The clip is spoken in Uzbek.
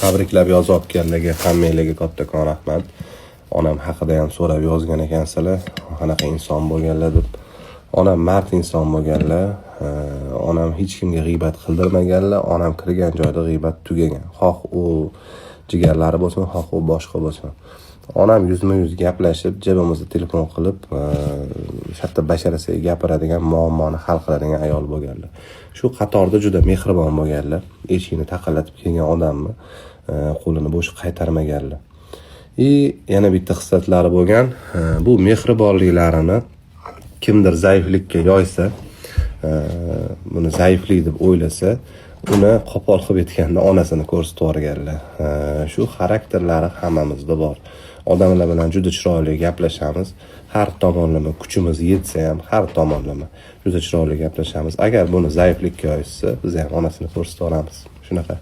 Tabriklab yozayotganlarga hammanglarga kattakon rahmat. Onam haqida ham so'rab yozgan ekansizlar, qanaqa inson bo'lganlar deb. Onam mard inson bo'lganlar. Onam hech kimga g'iybat qildirmaganlar. Onam kirgan joyda g'iybat tugagan. Xoh u jigarlari bo'lsin, xoh u boshqa bo'lsin. Onam yuzma-yuz gaplashib, jabimizda telefon qilib, shatta basharasiga gapiradigan, muammoni hal qiladigan ayol bo'lganlar. Shu qatorda juda mehribon bo'lganlar. Eshikni taqillatib kelgan odamni qo'lini bo'sh qaytarmaganlar. Yana bitta xislatlari bo'lgan. Bu mehribonliklarini kimdir zaiflikka yoysa, buni zaiflik deb o'ylasa, uni qo'pol qilib aytganda onasini ko'rsatib yuborganlar. Shu xarakterlari hammamizda bor. Odamlar bilan juda chiroyli gaplashamiz. Har tomonlama kuchimiz yetsa ham, har tomonlama juda chiroyli gaplashamiz. Agar buni zaiflikka yoysa, biz ham onasini ko'rsatib olamiz. Shunaqa.